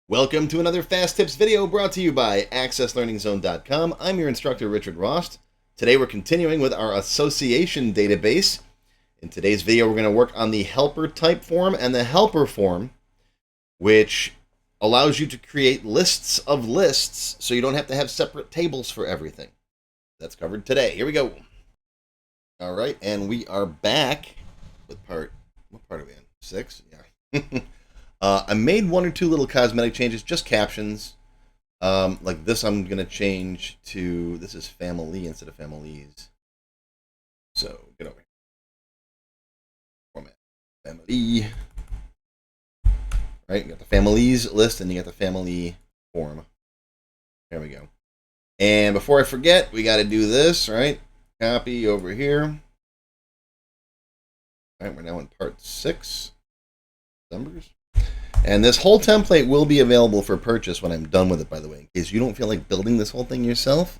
Welcome to another Fast Tips video brought to you by AccessLearningZone.com. I'm your instructor, Richard Rost. Today we're continuing with our association database. In today's video, we're going to work on the helper type form and the helper form, which allows you to create lists of lists so you don't have to have separate tables for everything. That's covered today. Here we go. All right, and we are back with what part are we in? 6? Yeah. I made one or two little cosmetic changes, just captions. Like this, I'm going to change to, this is family instead of families. So, get over here. Format. Family. Right, you got the families list and you got the family form. There we go. And before I forget, we got to do this, right? Copy over here. All right, we're now in part 6. Numbers. And this whole template will be available for purchase when I'm done with it, by the way. In case you don't feel like building this whole thing yourself,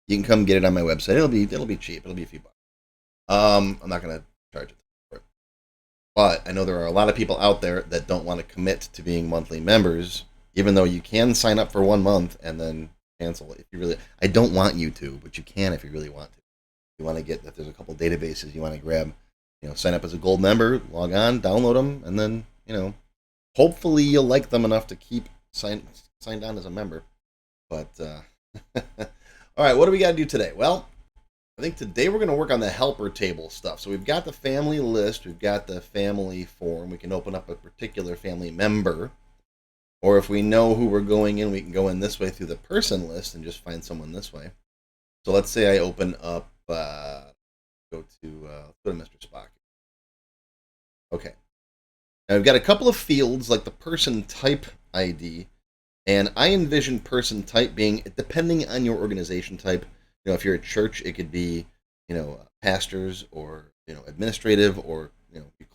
you can come get it on my website. It'll be cheap. It'll be a few bucks. I'm not going to charge it for it. But I know there are a lot of people out there that don't want to commit to being monthly members, even though you can sign up for 1 month and then cancel it if you really. I don't want you to, but you can if you really want to. You want to get that there's a couple databases you want to grab, sign up as a gold member, log on, download them, and then, hopefully you'll like them enough to keep signed on as a member. But, all right, what do we got to do today? Well, I think today we're going to work on the helper table stuff. So we've got the family list. We've got the family form. We can open up a particular family member. Or if we know who we're going in, we can go in this way through the person list and just find someone this way. So let's say I open up, go to Mr. Spock. Okay. Now we've got a couple of fields like the person type ID, and I envision person type being, depending on your organization type, if you're a church, it could be, pastors or, administrative or,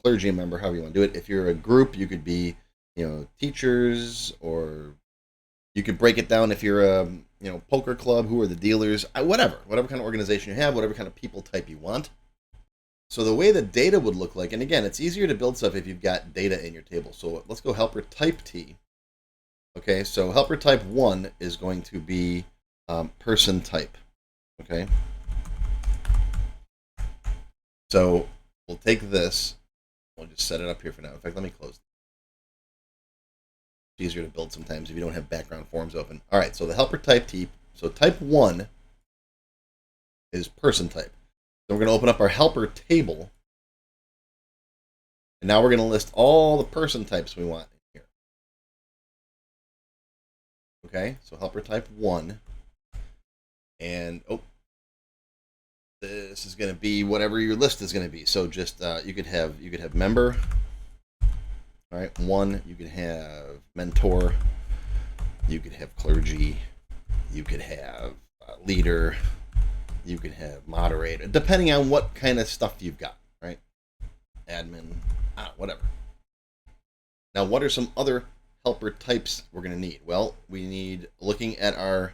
clergy member, however you want to do it. If you're a group, you could be, teachers, or you could break it down if you're a, poker club, who are the dealers, whatever kind of organization you have, whatever kind of people type you want. So the way the data would look like, and again, it's easier to build stuff if you've got data in your table. So let's go helper type T. Okay, so helper type 1 is going to be person type. Okay. So we'll take this. We'll just set it up here for now. In fact, let me close it. It's easier to build sometimes if you don't have background forms open. All right, so the helper type T. So type 1 is person type. So we're going to open up our helper table. And now we're going to list all the person types we want here. Okay, so helper type 1. And, this is going to be whatever your list is going to be. So just, you could have member. All right, 1. You could have mentor. You could have clergy. You could have leader. You could have moderator, depending on what kind of stuff you've got, right? Admin, whatever. Now, what are some other helper types we're going to need? Well, we need, looking at our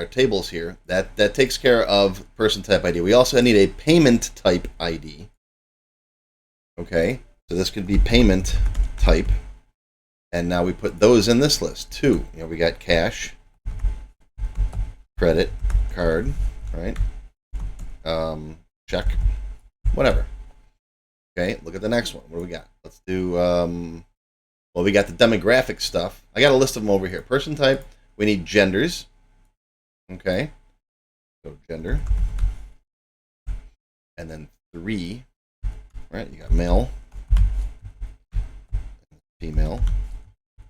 tables here, that takes care of person type ID. We also need a payment type ID. Okay, so this could be payment type. And now we put those in this list too. We got cash, credit, card, right? Check, whatever. Okay, look at the next one. What do we got? Let's do, well, we got the demographic stuff. I got a list of them over here. Person type, we need genders. Okay, so gender. And then 3, right? You got male, female,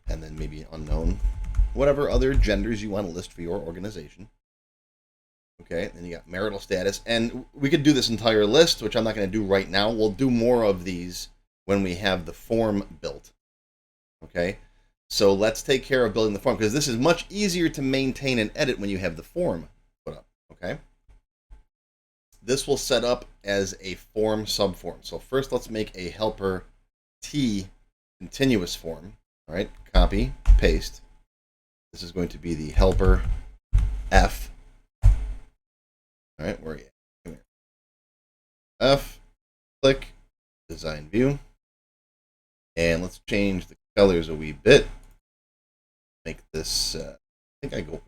and then maybe unknown. Whatever other genders you want to list for your organization. Okay, then you got marital status. And we could do this entire list, which I'm not going to do right now. We'll do more of these when we have the form built. Okay, so let's take care of building the form, because this is much easier to maintain and edit when you have the form put up. Okay, this will set up as a form subform. So first, let's make a helper T continuous form. All right, copy, paste. This is going to be the helper F. All right, where are you? Come here. F, click, design view. And let's change the colors a wee bit. Make this, I think I go.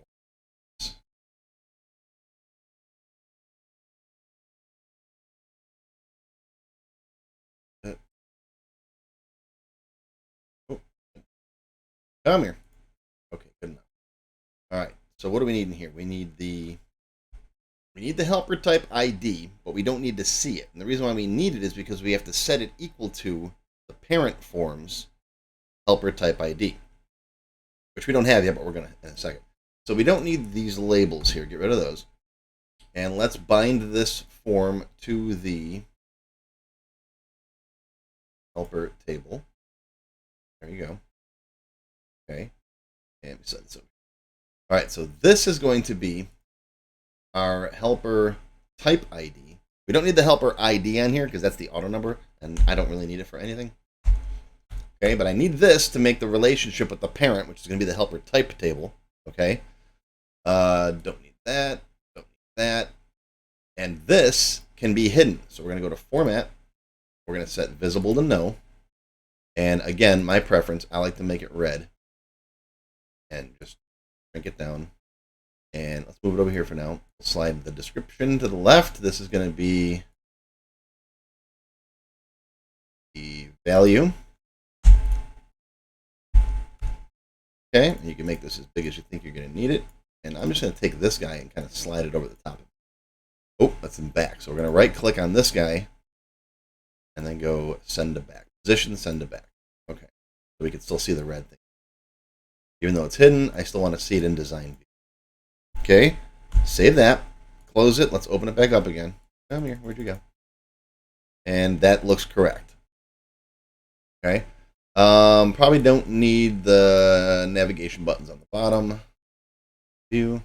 Oh, come here. Okay, good enough. All right. So what do we need in here? We need the helper type ID, but we don't need to see it. And the reason why we need it is because we have to set it equal to the parent form's helper type ID, which we don't have yet, but we're going to in a second. So we don't need these labels here. Get rid of those. And let's bind this form to the helper table. There you go. Okay. And we set this over. All right, so this is going to be our helper type ID. We don't need the helper ID on here because that's the auto number, and I don't really need it for anything. Okay, but I need this to make the relationship with the parent, which is going to be the helper type table. Okay. Don't need that. Don't need that. And this can be hidden. So we're going to go to Format. We're going to set Visible to No. And again, my preference, I like to make it red. And just shrink it down. And let's move it over here for now. We'll slide the description to the left. This is going to be the value. Okay, and you can make this as big as you think you're going to need it. And I'm just going to take this guy and kind of slide it over the top. Oh, that's in back. So we're going to right click on this guy and then go send to back. Position, send to back. Okay, so we can still see the red thing. Even though it's hidden, I still want to see it in design view. Okay, save that, close it. Let's open it back up again. Come here, where'd you go? And that looks correct. Okay, probably don't need the navigation buttons on the bottom. View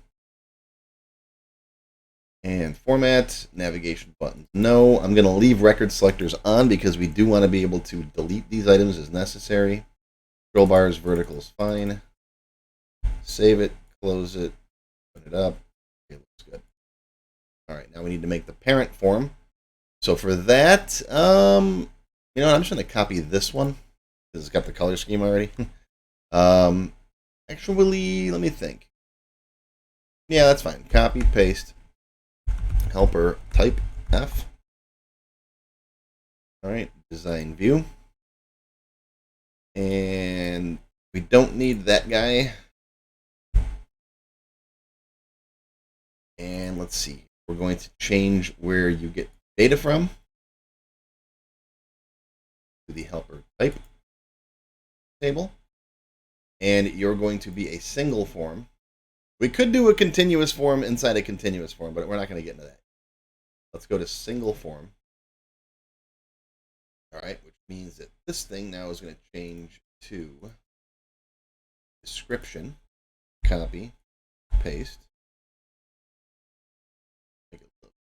and format, navigation buttons. No, I'm going to leave record selectors on because we do want to be able to delete these items as necessary. Scroll bars, vertical is fine. Save it, close it, open it up. It looks good. All right, now we need to make the parent form. So for that, you know what, I'm just going to copy this one because it's got the color scheme already. Actually, let me think. Yeah, that's fine. Copy, paste, helper type F. All right, design view. And we don't need that guy. And let's see. We're going to change where you get data from to the helper type table. And you're going to be a single form. We could do a continuous form inside a continuous form, but we're not going to get into that. Let's go to single form. All right, which means that this thing now is going to change to description, copy, paste. Make it look.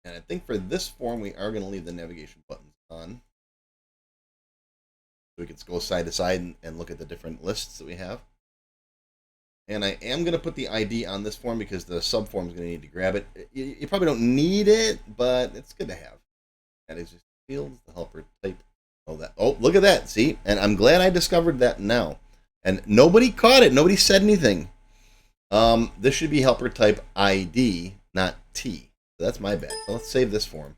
And I think for this form, we are going to leave the navigation buttons on. We can go side to side and look at the different lists that we have. And I am going to put the ID on this form because the subform is going to need to grab it. You probably don't need it, but it's good to have. That is just fields, the helper type. Oh, look at that. See? And I'm glad I discovered that now. And nobody caught it. Nobody said anything. This should be helper type ID, not T. So that's my bad. So let's save this form.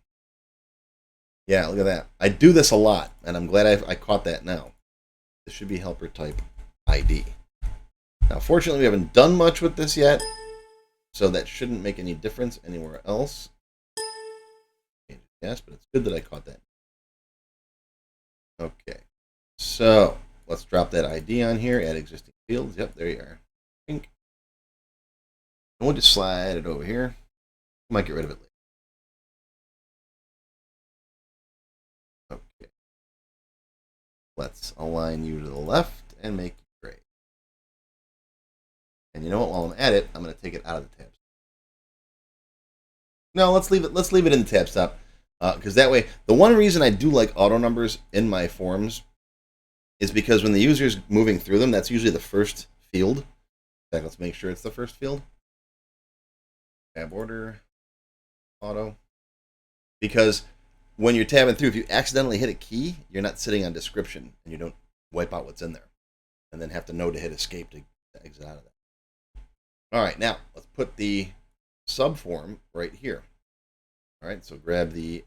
Yeah, look at that. I do this a lot, and I'm glad I caught that now. This should be helper type ID. Now, fortunately, we haven't done much with this yet, so that shouldn't make any difference anywhere else. Yes, but it's good that I caught that. Okay, so let's drop that ID on here, add existing fields. Yep, there you are. Pink. And we'll just slide it over here. We might get rid of it later. Okay. Let's align you to the left and make it gray. And you know what? While I'm at it, I'm going to take it out of the tabs. No, let's leave it. Let's leave it in the tabs top, because that way, the one reason I do like auto numbers in my forms is because when the user's moving through them, that's usually the first field. In fact, let's make sure it's the first field. Tab order, auto, because when you're tabbing through, if you accidentally hit a key, you're not sitting on description and you don't wipe out what's in there and then have to know to hit escape to exit out of that. All right, now let's put the subform right here. All right, so grab the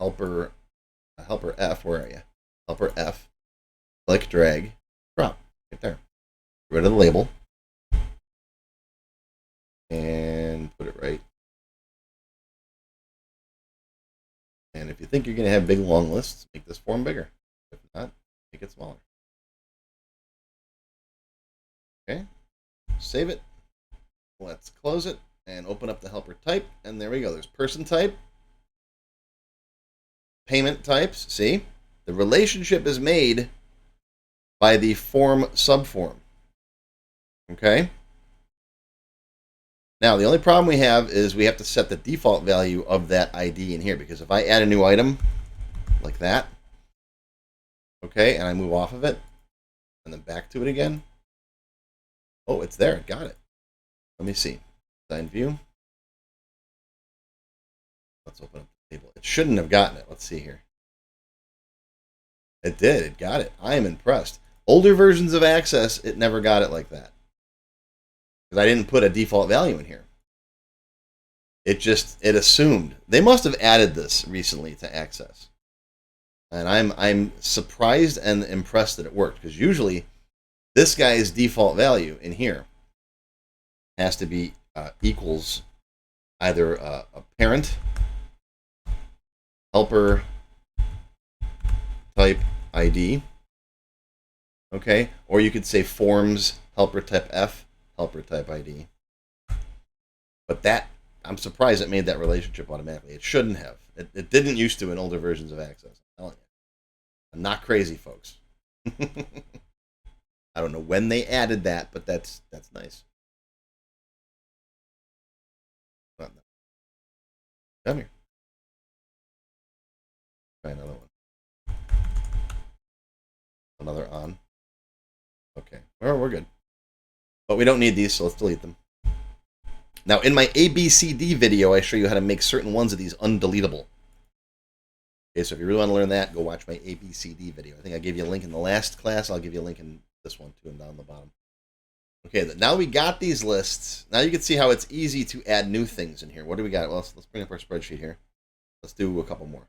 helper F. Where are you? Helper F. Click, drag, drop right there. Get rid of the label and put it right. And if you think you're going to have big long lists, make this form bigger. If not, make it smaller. Okay, save it. Let's close it and open up the helper type. And there we go. There's person type, payment types. See, the relationship is made by the form subform. Okay. Now, the only problem we have is we have to set the default value of that ID in here, because if I add a new item like that, okay, and I move off of it and then back to it again, oh, it's there. It got it. Let me see. Design view. Let's open up the table. It shouldn't have gotten it. Let's see here. It did. It got it. I am impressed. Older versions of Access, it never got it like that, because I didn't put a default value in here. It assumed. They must have added this recently to Access, and I'm surprised and impressed that it worked, because usually this guy's default value in here has to be equals either a parent, helper type ID, okay, or you could say forms helper type F, helper type ID. But that, I'm surprised it made that relationship automatically. It shouldn't have. It didn't used to in older versions of Access. I'm telling you. I'm not crazy, folks. I don't know when they added that, but that's nice. Come here. Try another one. Another on. Okay. Well, we're good. But we don't need these, so let's delete them. Now, in my ABCD video, I show you how to make certain ones of these undeletable. Okay, so if you really want to learn that, go watch my ABCD video. I think I gave you a link in the last class. I'll give you a link in this one, too, and down the bottom. Okay, now we got these lists. Now you can see how it's easy to add new things in here. What do we got? Well, let's bring up our spreadsheet here. Let's do a couple more.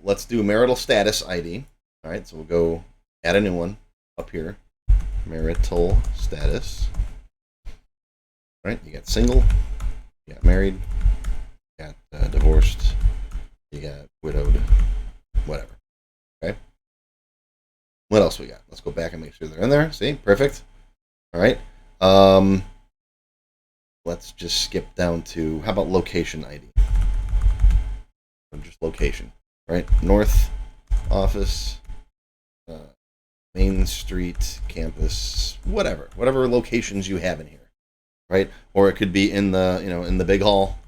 Let's do marital status ID. All right, so we'll go add a new one up here. Marital status. All right, you got single, you got married, you got divorced, you got widowed, whatever. Okay. What else we got? Let's go back and make sure they're in there. See, perfect. All right. Let's just skip down to, how about location ID? Or just location, right? North, office, Main Street, campus, whatever locations you have in here, right? Or it could be in the, in the big hall,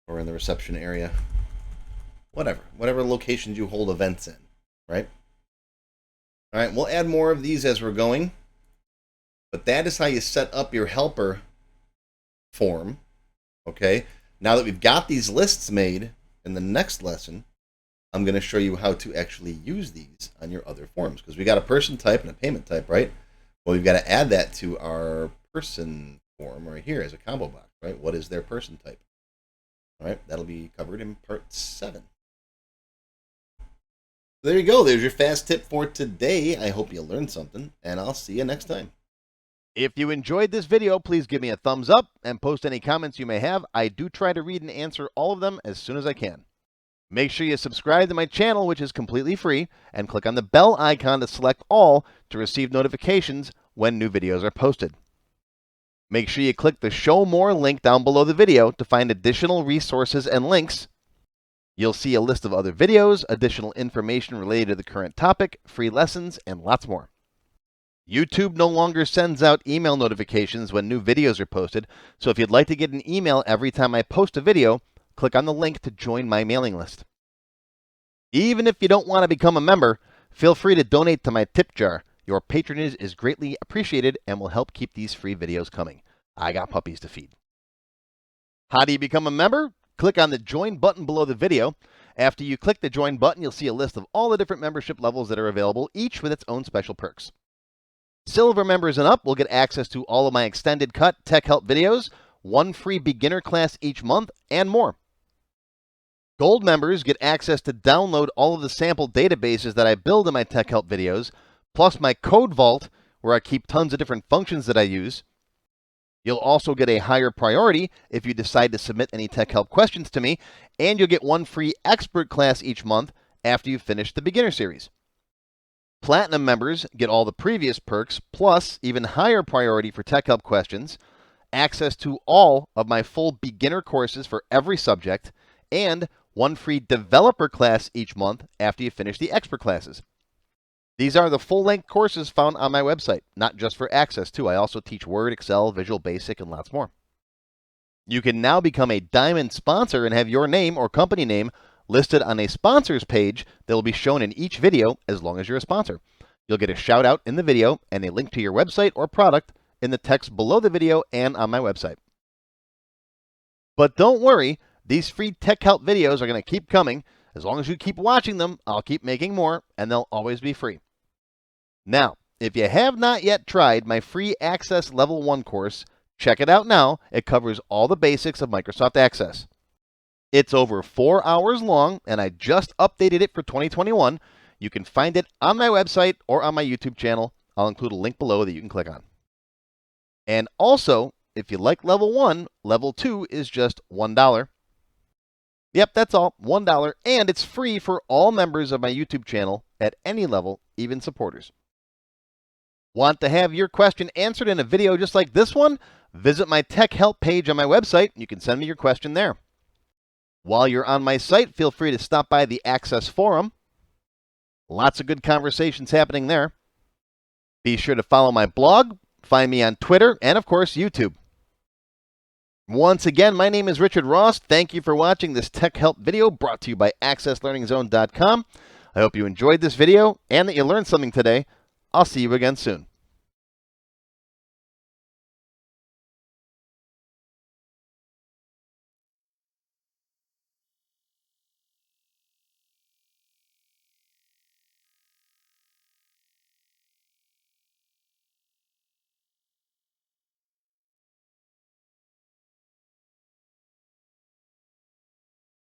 or in the reception area, whatever locations you hold events in, right? All right, we'll add more of these as we're going. But that is how you set up your helper form, okay? Now that we've got these lists made, in the next lesson, I'm going to show you how to actually use these on your other forms, because we got a person type and a payment type, right? Well, we've got to add that to our person form right here as a combo box, right? What is their person type? All right, that'll be covered in part 7. There you go. There's your fast tip for today. I hope you learned something, and I'll see you next time. If you enjoyed this video, please give me a thumbs up and post any comments you may have. I do try to read and answer all of them as soon as I can. Make sure you subscribe to my channel, which is completely free, and click on the bell icon to select all to receive notifications when new videos are posted. Make sure you click the Show More link down below the video to find additional resources and links. You'll see a list of other videos, additional information related to the current topic, free lessons, and lots more. YouTube no longer sends out email notifications when new videos are posted, so if you'd like to get an email every time I post a video, click on the link to join my mailing list. Even if you don't want to become a member, feel free to donate to my tip jar. Your patronage is greatly appreciated and will help keep these free videos coming. I got puppies to feed. How do you become a member? Click on the Join button below the video, After you click the join button, you'll see a list of all the different membership levels that are available, each with its own special perks. Silver members and up will get access to all of my extended cut tech help videos, one free beginner class each month, and more. Gold members get access to download all of the sample databases that I build in my tech help videos, plus my code vault, where I keep tons of different functions that I use. You'll also get a higher priority if you decide to submit any tech help questions to me, and you'll get one free expert class each month after you've finished the beginner series. Platinum members get all the previous perks, plus even higher priority for tech help questions, access to all of my full beginner courses for every subject, and one free developer class each month after you finish the expert classes. These are the full-length courses found on my website, not just for Access too. I also teach Word, Excel, Visual Basic, and lots more. You can now become a Diamond sponsor and have your name or company name listed on a sponsors page that will be shown in each video as long as you're a sponsor. You'll get a shout out in the video and a link to your website or product in the text below the video and on my website. But don't worry, these free tech help videos are going to keep coming. As long as you keep watching them, I'll keep making more, and they'll always be free. Now, if you have not yet tried my free Access Level 1 course, check it out now. It covers all the basics of Microsoft Access. It's over 4 hours long, and I just updated it for 2021. You can find it on my website or on my YouTube channel. I'll include a link below that you can click on. And also, if you like Level 1, Level 2 is just $1. Yep, that's all, $1, and it's free for all members of my YouTube channel at any level, even supporters. Want to have your question answered in a video just like this one? Visit my tech help page on my website. You can send me your question there. While you're on my site, feel free to stop by the Access Forum. Lots of good conversations happening there. Be sure to follow my blog, find me on Twitter, and of course, YouTube. Once again, my name is Richard Ross. Thank you for watching this tech help video brought to you by AccessLearningZone.com. I hope you enjoyed this video and that you learned something today. I'll see you again soon.